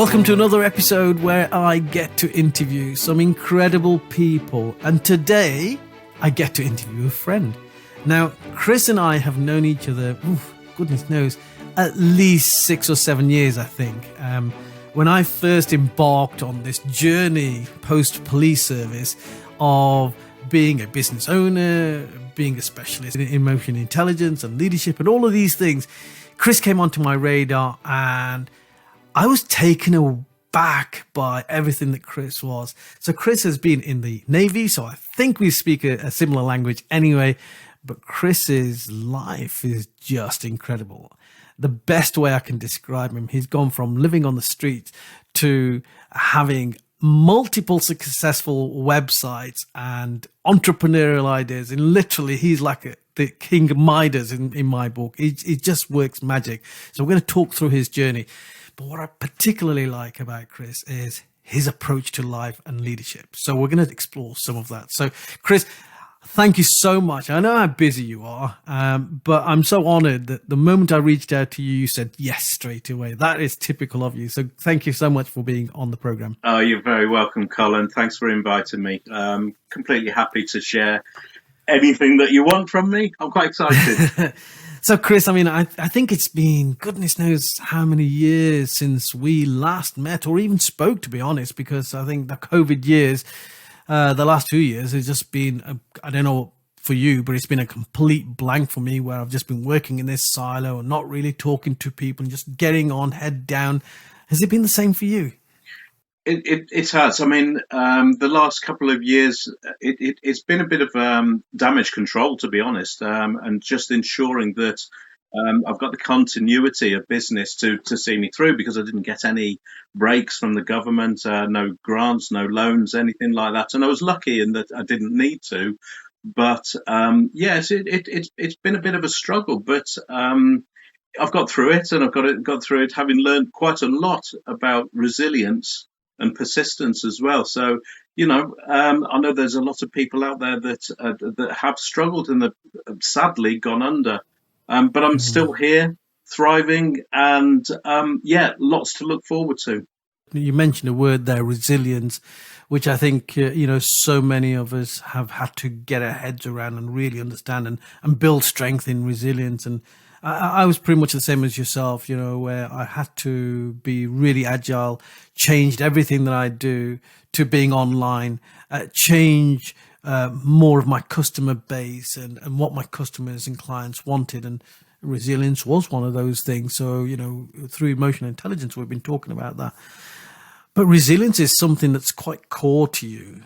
Welcome to another episode where I get to interview some incredible people. And today, I get to interview a friend. Now, Chris and I have known each other, goodness knows, at least 6 or 7 years, I think. When I first embarked on this journey post-police service of being a business owner, being a specialist in emotional intelligence and leadership and all of these things, Chris came onto my radar and I was taken aback by everything that Chris was. So Chris has been in the Navy, so I think we speak a similar language anyway, but Chris's life is just incredible. The best way I can describe him, he's gone from living on the streets to having multiple successful websites and entrepreneurial ideas. And literally, he's like the king of Midas in my book. It just works magic. So we're going to talk through his journey. But what I particularly like about Chris is his approach to life and leadership. So we're going to explore some of that. So Chris, thank you so much. I know how busy you are, but I'm so honored that the moment I reached out to you, you said yes straight away. That is typical of you. So thank you so much for being on the program. Oh, you're very welcome, Colin. Thanks for inviting me. Completely happy to share anything that you want from me. I'm quite excited. So, Chris, I mean, I think it's been goodness knows how many years since we last met or even spoke, to be honest, because I think the COVID years, the last 2 years has just been, I don't know for you, but it's been a complete blank for me where I've just been working in this silo and not really talking to people and just getting on, head down. Has it been the same for you? It has. I mean, the last couple of years, it's been a bit of damage control, to be honest, and just ensuring that I've got the continuity of business to see me through, because I didn't get any breaks from the government, no grants, no loans, anything like that. And I was lucky in that I didn't need to. But yes, it's been a bit of a struggle, but I've got through it, and I've got through it having learned quite a lot about resilience and persistence as well. So, you know, I know there's a lot of people out there that have struggled and have sadly gone under. But I'm still here, thriving, and lots to look forward to. You mentioned a word there, resilience, which I think, so many of us have had to get our heads around and really understand and build strength in resilience. And I was pretty much the same as yourself, where I had to be really agile, changed everything that I do to being online, change more of my customer base and what my customers and clients wanted. And resilience was one of those things. So, through emotional intelligence, we've been talking about that. But resilience is something that's quite core to you.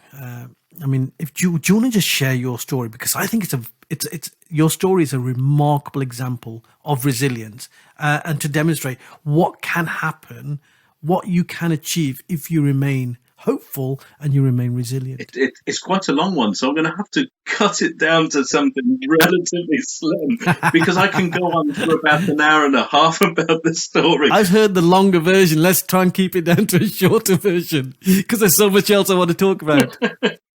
I mean, do you want to just share your story? Because I think it's your story is a remarkable example of resilience, and to demonstrate what can happen, what you can achieve if you remain hopeful and you remain resilient. It's quite a long one, so I'm going to have to cut it down to something relatively slim, because I can go on for about an hour and a half about this story. I've heard the longer version. Let's try and keep it down to a shorter version, because there's so much else I want to talk about.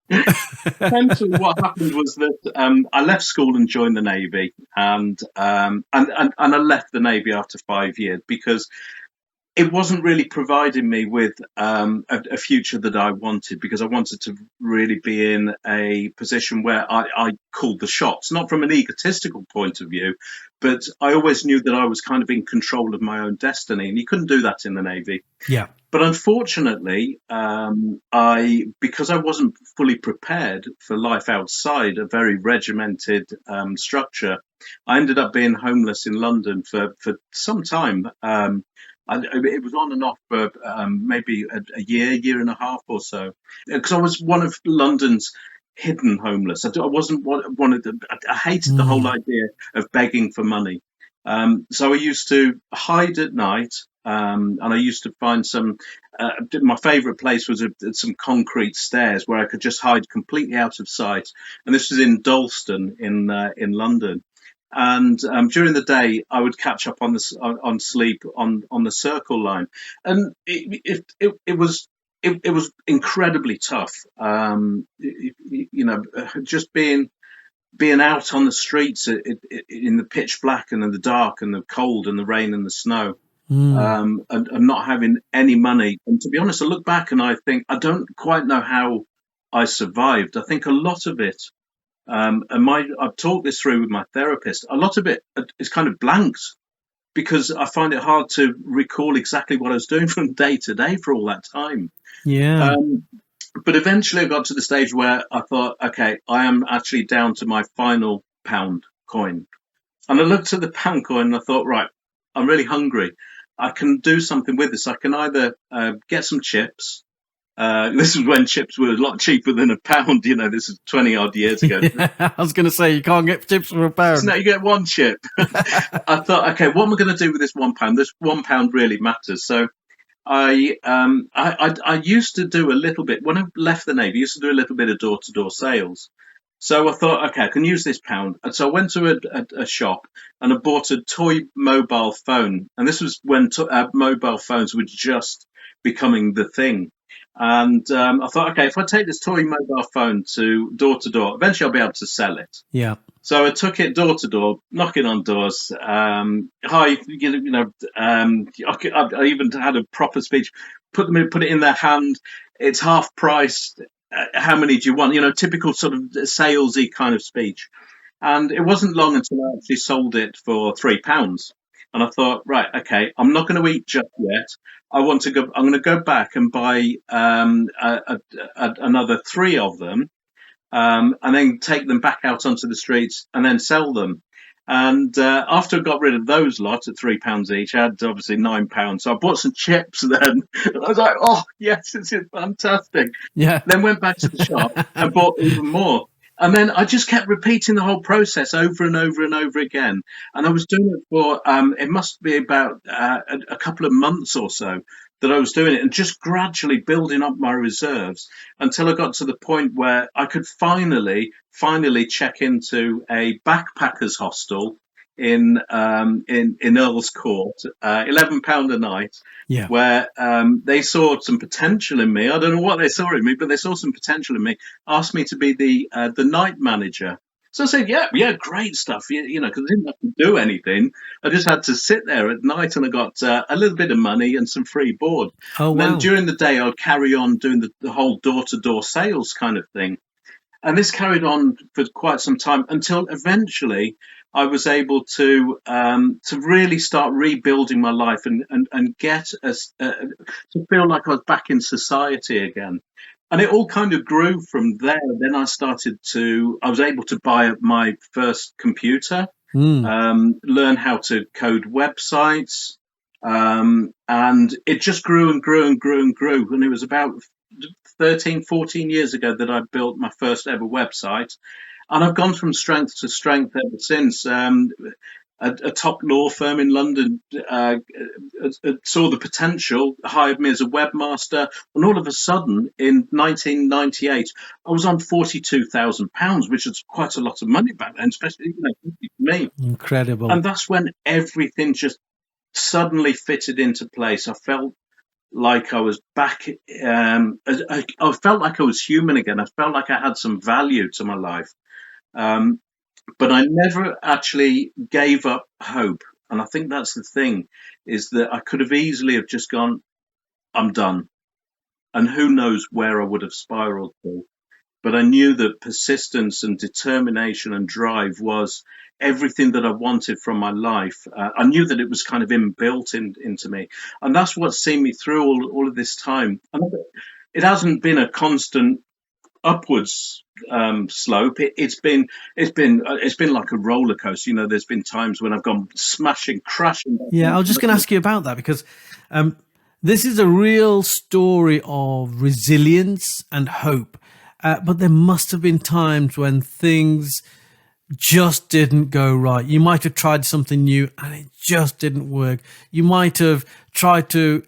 Essentially, what happened was that I left school and joined the Navy, and I left the Navy after 5 years because it wasn't really providing me with a future that I wanted, because I wanted to really be in a position where I called the shots, not from an egotistical point of view, but I always knew that I was kind of in control of my own destiny, and you couldn't do that in the Navy. Yeah. But unfortunately, because I wasn't fully prepared for life outside a very regimented structure, I ended up being homeless in London for some time. It was on and off for maybe a year and a half or so, because I was one of London's hidden homeless. I wasn't one of the. I hated the whole idea of begging for money. So I used to hide at night, and I used to find some. My favourite place was some concrete stairs where I could just hide completely out of sight. And this was in Dalston in London. And during the day, I would catch up on sleep on the Circle line, and it was incredibly tough. Just being out on the streets in the pitch black and in the dark and the cold and the rain and the snow. and not having any money. And to be honest, I look back and I think I don't quite know how I survived. I think a lot of it, I've talked this through with my therapist. A lot of it is kind of blanks because I find it hard to recall exactly what I was doing from day to day for all that time. Yeah. But eventually I got to the stage where I thought, okay, I am actually down to my final pound coin. And I looked at the pound coin and I thought, right, I'm really hungry. I can do something with this. I can either get some chips. This is when chips were a lot cheaper than a pound. This is 20 odd years ago. Yeah, I was going to say, you can't get chips for a pound. So now you get one chip. I thought, okay, what am I going to do with this £1? This £1 really matters. So I used to do a little bit when I left the Navy. I used to do a little bit of door-to-door sales. So I thought, okay, I can use this pound. And so I went to a shop and I bought a toy mobile phone. And this was when mobile phones were just becoming the thing. And I thought, okay, if I take this toy mobile phone to door, eventually I'll be able to sell it. Yeah. So I took it door to door, knocking on doors. Hi, I even had a proper speech. Put it in their hand. It's half price. How many do you want? Typical sort of salesy kind of speech. And it wasn't long until I actually sold it for £3. And I thought, right, okay, I'm not going to eat just yet. I'm going to go back and buy another 3 of them. And then take them back out onto the streets and then sell them. And after I got rid of those lot at £3 each, I had obviously £9. So I bought some chips then. And I was like, oh, yes, this is fantastic. Yeah. Then went back to the shop and bought even more. And then I just kept repeating the whole process over and over and over again. And I was doing it for, it must be about a couple of months or so that I was doing it, and just gradually building up my reserves until I got to the point where I could finally check into a backpackers hostel in Earl's Court, £11 a night, Yeah. where they saw some potential in me. I don't know what they saw in me, but they saw some potential in me. Asked me to be the night manager. So I said, yeah, great stuff. Because I didn't have to do anything. I just had to sit there at night, and I got a little bit of money and some free board. Oh, And wow. then during the day, I'd carry on doing the whole door-to-door sales kind of thing. And this carried on for quite some time until eventually I was able to really start rebuilding my life and get to feel like I was back in society again. And it all kind of grew from there. Then I was able to buy my first computer, learn how to code websites. And it just grew and grew and grew and grew. And it was about 13, 14 years ago that I built my first ever website. And I've gone from strength to strength ever since. A top law firm in London saw the potential, hired me as a webmaster, and all of a sudden, in 1998, I was on £42,000, which is quite a lot of money back then, especially for me. Incredible. And that's when everything just suddenly fitted into place. I felt like I was back. I felt like I was human again. I felt like I had some value to my life. But I never actually gave up hope. And I think that's the thing, is that I could have easily have just gone, I'm done. And who knows where I would have spiraled to. But I knew that persistence and determination and drive was everything that I wanted from my life. I knew that it was kind of inbuilt into me. And that's what's seen me through all of this time. And it hasn't been a constant upwards slope. It's been like a roller coaster. There's been times when I've gone smashing, crashing. Yeah, I was just going to ask you about that, because this is a real story of resilience and hope. But there must have been times when things just didn't go right. You might have tried something new and it just didn't work. You might have tried to,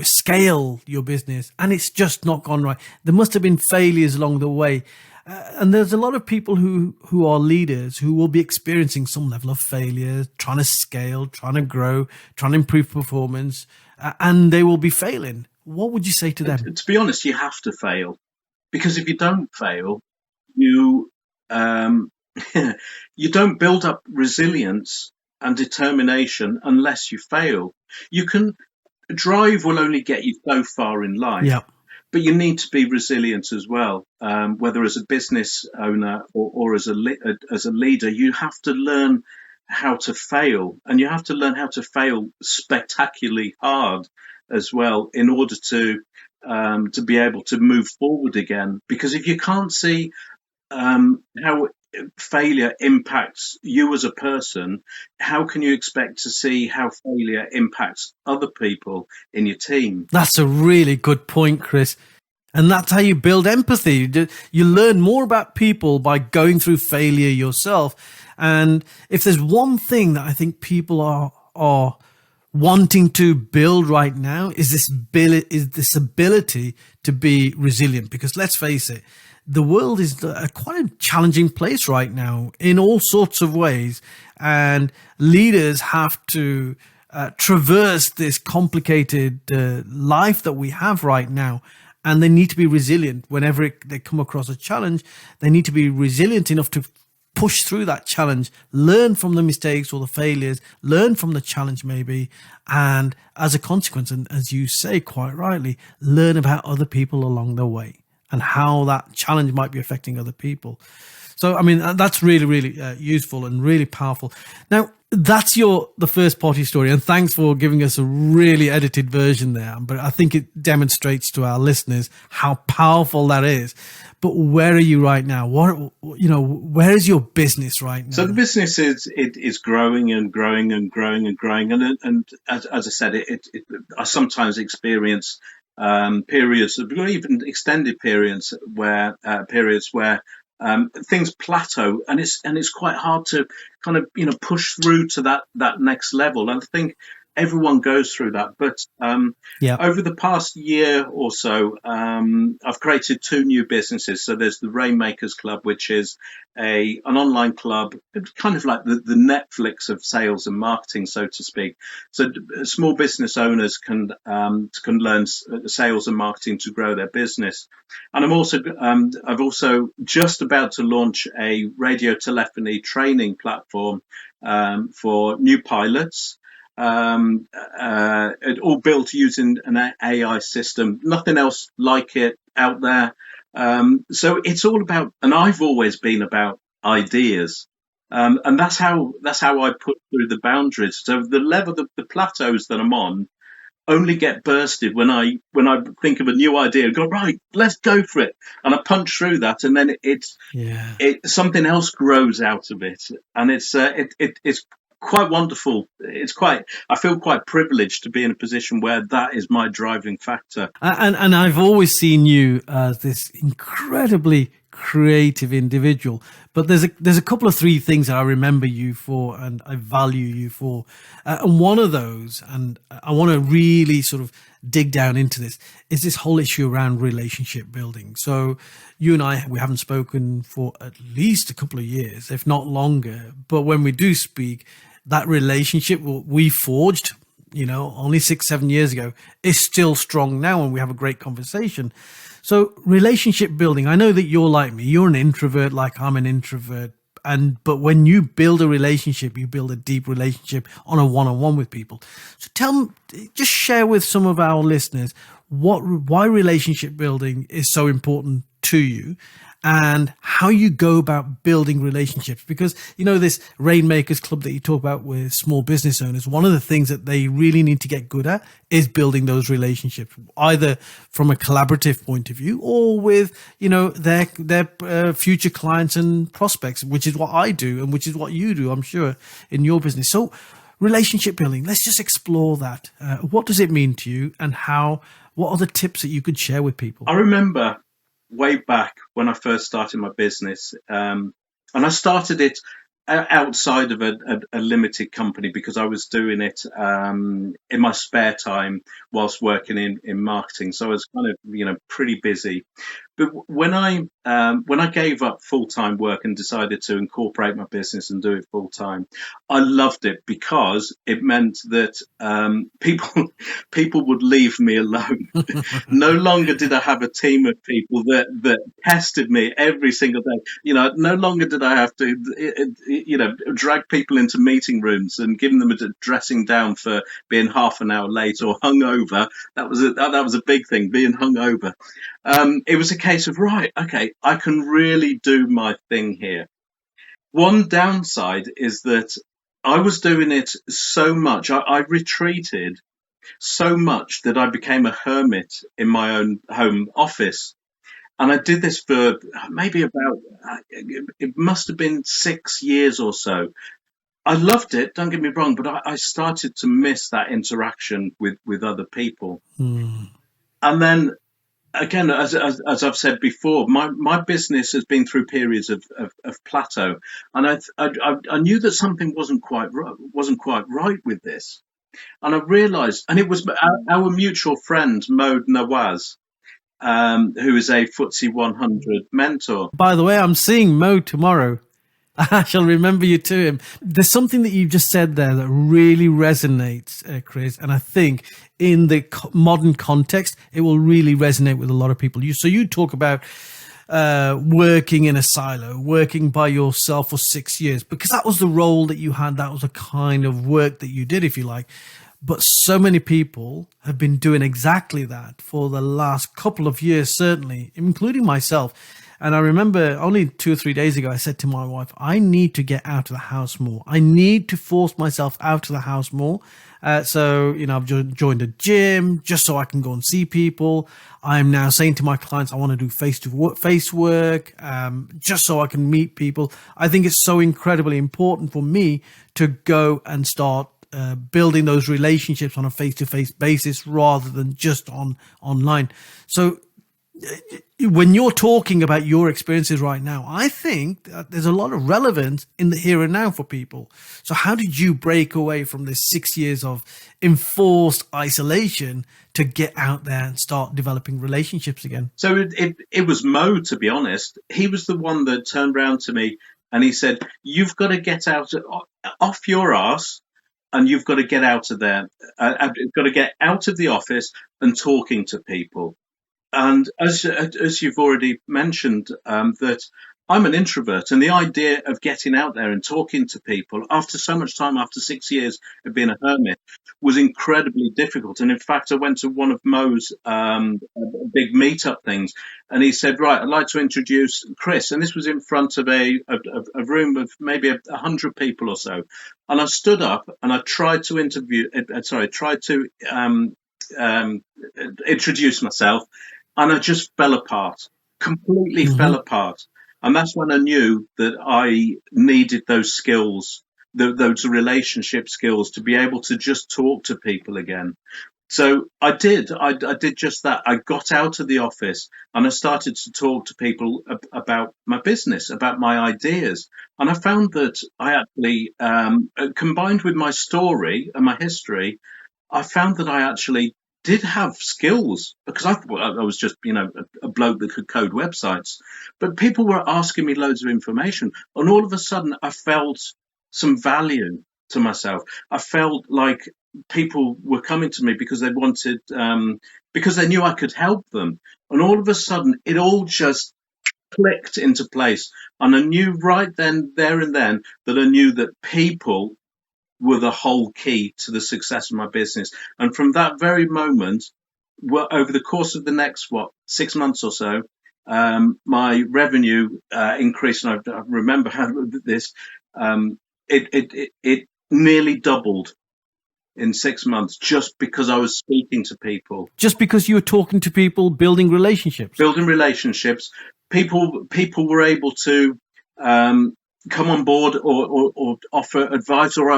scale your business and it's just not gone right. There must have been failures along the way. And there's a lot of people who are leaders who will be experiencing some level of failure, trying to scale, trying to grow, trying to improve performance, and they will be failing. What would you say to them? To be honest, you have to fail, because if you don't fail, you you don't build up resilience and determination unless you fail. You can drive will only get you so far in life, Yeah. but you need to be resilient as well. Whether as a business owner or as a leader, you have to learn how to fail, and you have to learn how to fail spectacularly hard as well in order to be able to move forward again. Because if you can't see how failure impacts you as a person, how can you expect to see how failure impacts other people in your team? That's a really good point, Chris. And that's how you build empathy. You learn more about people by going through failure yourself. And if there's one thing that I think people are wanting to build right now is this ability to be resilient. Because let's face it, the world is quite a challenging place right now in all sorts of ways, and leaders have to traverse this complicated life that we have right now. And they need to be resilient whenever they come across a challenge. They need to be resilient enough to push through that challenge, learn from the mistakes or the failures, learn from the challenge maybe, and as a consequence, and as you say quite rightly, learn about other people along the way and how that challenge might be affecting other people. So, I mean, that's really, really useful and really powerful. Now, that's the first party story, and thanks for giving us a really edited version there. But I think it demonstrates to our listeners how powerful that is. But where are you right now? Where is your business right now? So the business is growing and growing and growing and growing, and as I said, I sometimes experience periods, or even extended periods where things plateau, and it's quite hard to kind of push through to that next level. And I think everyone goes through that. But over the past year or so, I've created two new businesses. So there's the Rainmakers Club, which is an online club, kind of like the Netflix of sales and marketing, so to speak. So small business owners can learn sales and marketing to grow their business. And I've also just about to launch a radio telephony training platform for new pilots. It all built using an AI system, nothing else like it out there. So it's all about, and I've always been about ideas. And that's how I put through the boundaries. So the level, the plateaus that I'm on only get bursted when I think of a new idea and go, right, let's go for it. And I punch through that, and then it's something else grows out of it. And it's quite wonderful. I feel quite privileged to be in a position where that is my driving factor. And I've always seen you as this incredibly creative individual, but there's a couple of three things that I remember you for and I value you for, and one of those, and I want to really sort of dig down into this, is this whole issue around relationship building. So you and we haven't spoken for at least a couple of years, if not longer, but when we do speak, that relationship we forged, only 6-7 years ago is still strong now, and we have a great conversation. So relationship building, I know that you're like me, you're an introvert like I'm an introvert. But when you build a relationship, you build a deep relationship on a one-on-one with people. So just share with some of our listeners why relationship building is so important to you and how you go about building relationships. Because, this Rainmakers Club that you talk about with small business owners, one of the things that they really need to get good at is building those relationships, either from a collaborative point of view or with, their future clients and prospects, which is what I do and which is what you do, I'm sure, in your business. So relationship building, let's just explore that. What does it mean to you, and what are the tips that you could share with people? I remember way back when I first started my business, and I started it outside of a limited company because I was doing it in my spare time whilst working in marketing. So I was kind of, pretty busy. But when I gave up full time work and decided to incorporate my business and do it full time, I loved it because it meant that people people would leave me alone. No longer did I have a team of people that tested me every single day. No longer did I have to, drag people into meeting rooms and giving them a dressing down for being half an hour late or hungover. That was a big thing, being hungover. It was a case of, right, okay, I can really do my thing here. One downside is that I was doing it so much. I retreated so much that I became a hermit in my own home office. And I did this for maybe about, it must have been 6 years or so. I loved it, don't get me wrong, but I started to miss that interaction with other people. And then again, as I've said before, my business has been through periods of plateau, and I knew that something wasn't quite right with this, and I realised, and it was our mutual friend Mo Nawaz, who is a FTSE 100 mentor. By the way, I'm seeing Mo tomorrow. I shall remember you to him. There's something that you just said there that really resonates, Chris, and I think in the modern context, it will really resonate with a lot of people. So you talk about working in a silo, working by yourself for 6 years, because that was the role that you had. That was the kind of work that you did, if you like. But so many people have been doing exactly that for the last couple of years, certainly, including myself. And I remember only 2 or 3 days ago, I said to my wife, I need to get out of the house more. I need to force myself out of the house more. So, I've joined a gym just so I can go and see people. I'm now saying to my clients, I want to do face work, just so I can meet people. I think it's so incredibly important for me to go and start building those relationships on a face-to-face basis rather than just online. So when you're talking about your experiences right now, I think that there's a lot of relevance in the here and now for people. So how did you break away from this 6 years of enforced isolation to get out there and start developing relationships again? So it was Mo, to be honest. He was the one that turned around to me and he said, you've got to get off your arse, and you've got to get out of there. You've got to get out of the office and talking to people. And as you've already mentioned, that I'm an introvert, and the idea of getting out there and talking to people after so much time, after 6 years of being a hermit, was incredibly difficult. And in fact, I went to one of Mo's big meetup things, and he said, "Right, I'd like to introduce Chris." And this was in front of a room of maybe 100 people or so. And I stood up and I tried to introduce myself, and I just fell apart, completely fell apart. And that's when I knew that I needed those skills, those relationship skills, to be able to just talk to people again. So I did just that. I got out of the office and I started to talk to people about my business, about my ideas. And I found that I actually, combined with my story and my history, I found that I actually did have skills, because I thought I was just, a bloke that could code websites. But people were asking me loads of information, and all of a sudden I felt some value to myself. I felt like people were coming to me because they wanted, because they knew I could help them. And all of a sudden it all just clicked into place. And I knew right then, there and then, that I knew that people were the whole key to the success of my business. And from that very moment, over the course of the next 6 months or so, my revenue increased, and I remember how this. It nearly doubled in 6 months, just because I was speaking to people. Just because you were talking to people, building relationships. People were able to come on board or offer advice, or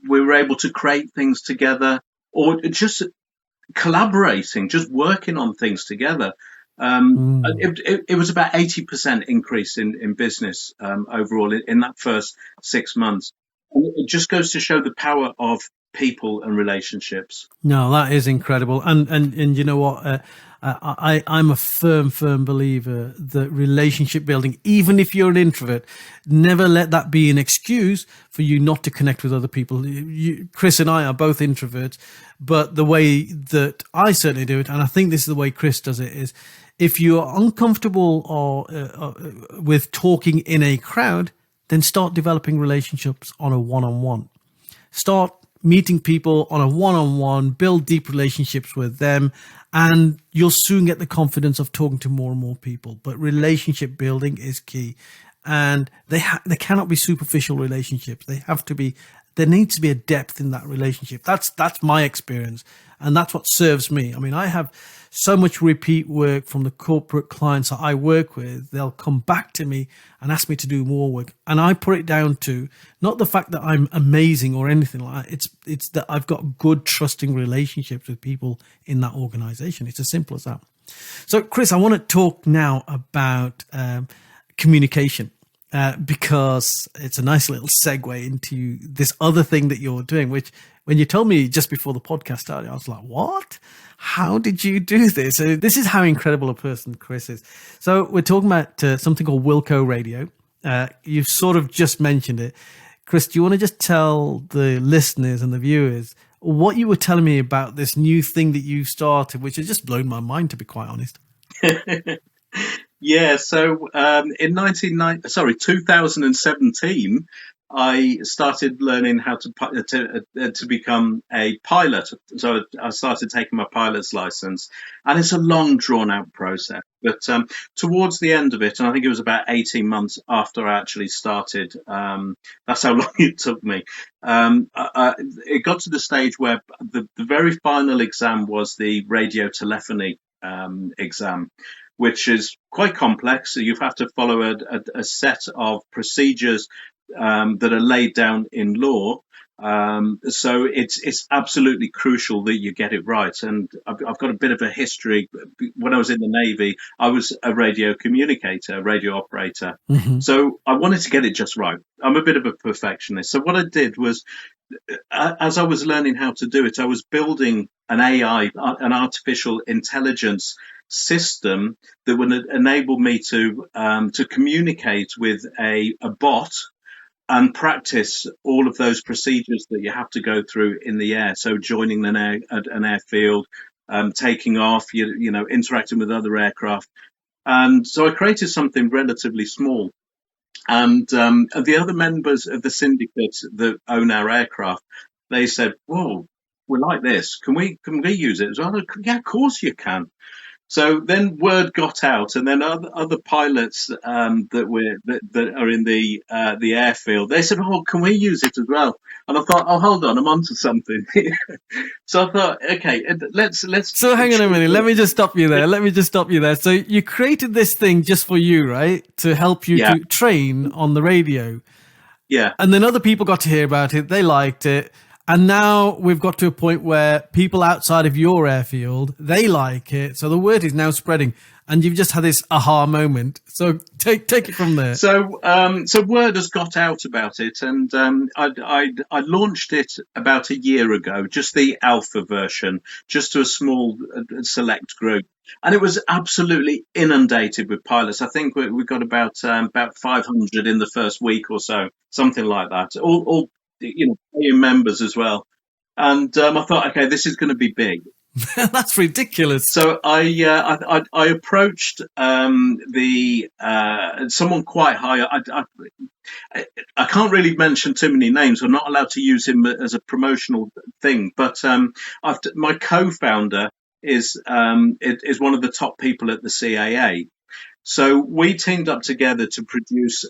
we were able to create things together, or just collaborating, just working on things together. It was about 80% increase in business overall in that first 6 months. And it just goes to show the power of people and relationships. No, that is incredible. And you know what? I'm a firm believer that relationship building, even if you're an introvert, never let that be an excuse for you not to connect with other people. Chris and I are both introverts, but the way that I certainly do it, and I think this is the way Chris does it, is if you are uncomfortable with talking in a crowd, then start developing relationships on a one-on-one. Start meeting people on a one-on-one, build deep relationships with them, and you'll soon get the confidence of talking to more and more people. But relationship building is key, and they cannot be superficial relationships. There needs to be a depth in that relationship. That's my experience, and that's what serves me. I mean, I have so much repeat work from the corporate clients that I work with. They'll come back to me and ask me to do more work, and I put it down to not the fact that I'm amazing or anything like that. It's that I've got good, trusting relationships with people in that organization. It's as simple as that. So, Chris, I want to talk now about communication. Because it's a nice little segue into this other thing that you're doing, which when you told me just before the podcast started, I was like, what? How did you do this? So this is how incredible a person Chris is. So we're talking about something called Wilco Radio. You've sort of just mentioned it. Chris, do you want to just tell the listeners and the viewers what you were telling me about this new thing that you started, which has just blown my mind, to be quite honest? Yeah, so in 2017, I started learning how to become a pilot. So I started taking my pilot's license, and it's a long, drawn-out process. But towards the end of it, and I think it was about 18 months after I actually started, that's how long it took me. It got to the stage where the very final exam was the radio telephony exam, which is quite complex. So you have to follow a set of procedures that are laid down in law. So it's absolutely crucial that you get it right. And I've got a bit of a history. When I was in the Navy, I was a radio communicator, a radio operator. Mm-hmm. So I wanted to get it just right. I'm a bit of a perfectionist. So what I did was, as I was learning how to do it, I was building an AI, an artificial intelligence system that would enable me to communicate with a bot and practice all of those procedures that you have to go through in the air. So joining an airfield, taking off, interacting with other aircraft. And so I created something relatively small. And the other members of the syndicate that own our aircraft, they said, "Whoa, we like this. Can we use it as well?" Yeah, of course you can. So then word got out, and then other pilots that are in the airfield, they said, "Oh, can we use it as well?" And I thought, "Oh, hold on, I'm onto something." So I thought, okay, let's. So hang on a minute. Let me just stop you there. So you created this thing just for you, right? To help you to train on the radio. Yeah. And then other people got to hear about it. They liked it. And now we've got to a point where people outside of your airfield, they like it. So the word is now spreading, and you've just had this aha moment. So take it from there. So word has got out about it, and I launched it about a year ago, just the alpha version, just to a small select group, and it was absolutely inundated with pilots. I think we got about 500 in the first week or so, something like that. All paying members as well. And I thought, okay, this is going to be big. That's ridiculous. So I approached someone quite high. I can't really mention too many names. I'm not allowed to use him as a promotional thing. But my co-founder is one of the top people at the CAA. So we teamed up together to produce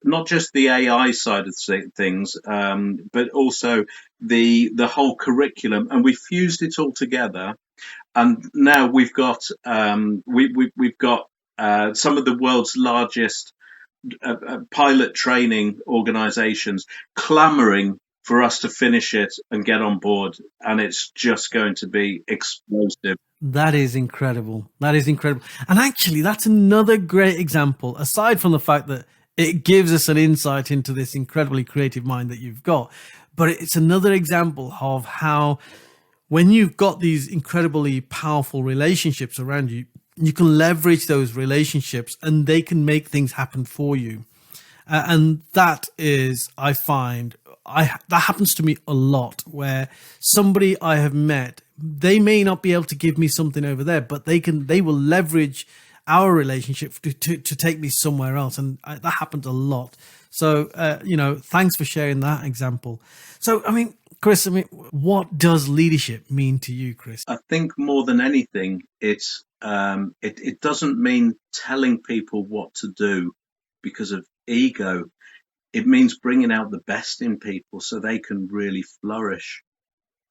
not just the AI side of things, but also the whole curriculum, and we fused it all together. And now we've got we've got some of the world's largest pilot training organizations clamoring for us to finish it and get on board, and it's just going to be explosive. That is incredible. And actually, that's another great example, aside from the fact that it gives us an insight into this incredibly creative mind that you've got. But it's another example of how when you've got these incredibly powerful relationships around you, you can leverage those relationships and they can make things happen for you. And that is, I find, that happens to me a lot, where somebody I have met, they may not be able to give me something over there, but they will leverage our relationship to take me somewhere else. And that happens a lot. So, thanks for sharing that example. So, Chris, what does leadership mean to you, Chris? I think more than anything, it doesn't mean telling people what to do because of ego. It means bringing out the best in people so they can really flourish.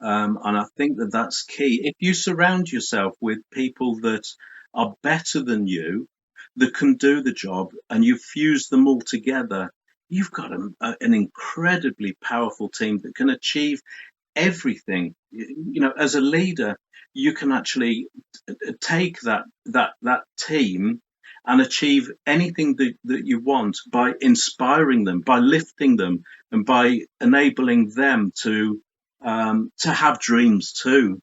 And I think that that's key. If you surround yourself with people that are better than you, that can do the job, and you fuse them all together, you've got an incredibly powerful team that can achieve everything. As a leader, you can actually take that team and achieve anything that you want by inspiring them, by lifting them, and by enabling them to have dreams too.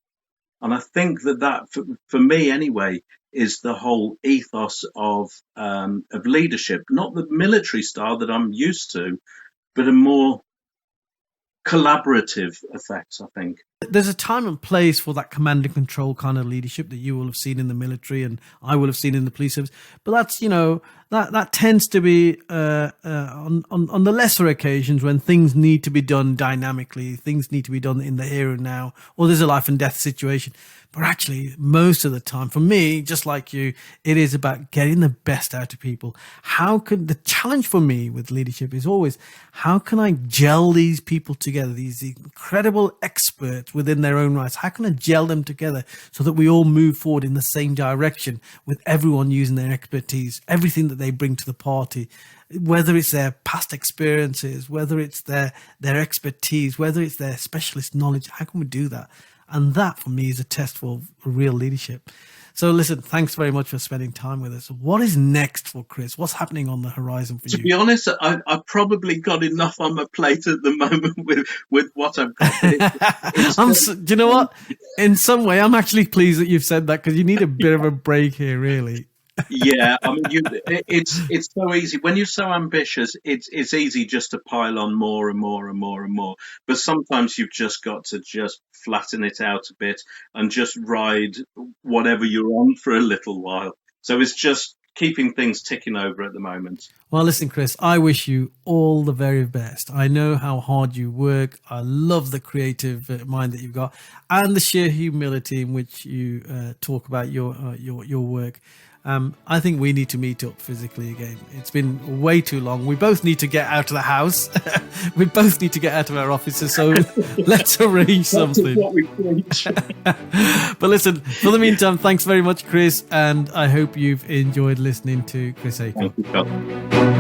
And I think that for me anyway, is the whole ethos of leadership, not the military style that I'm used to, but a more collaborative effect, I think. There's a time and place for that command and control kind of leadership that you will have seen in the military and I will have seen in the police service. But that's, that tends to be on the lesser occasions when things need to be done dynamically, things need to be done in the here and now, or there's a life and death situation. But actually, most of the time, for me, just like you, it is about getting the best out of people. The challenge for me with leadership is always, how can I gel these people together, these incredible experts within their own rights? How can I gel them together so that we all move forward in the same direction with everyone using their expertise, everything that they bring to the party, whether it's their past experiences, whether it's their expertise, whether it's their specialist knowledge? How can we do that? And that, for me, is a test for real leadership. So listen, thanks very much for spending time with us. What is next for Chris? What's happening on the horizon for you? To be honest, I've probably got enough on my plate at the moment with what I've got. Do you know what? In some way, I'm actually pleased that you've said that, because you need a bit of a break here, really. Yeah, it's so easy when you're so ambitious. It's easy just to pile on more and more and more and more. But sometimes you've just got to just flatten it out a bit and just ride whatever you're on for a little while. So it's just keeping things ticking over at the moment. Well, listen, Chris, I wish you all the very best. I know how hard you work. I love the creative mind that you've got and the sheer humility in which you talk about your work. I think we need to meet up physically again. It's been way too long. We both need to get out of the house. We both need to get out of our offices. So let's arrange something. What we preach. But listen, for the meantime, thanks very much, Chris. And I hope you've enjoyed listening to Chris Haycock. Thank you, Phil.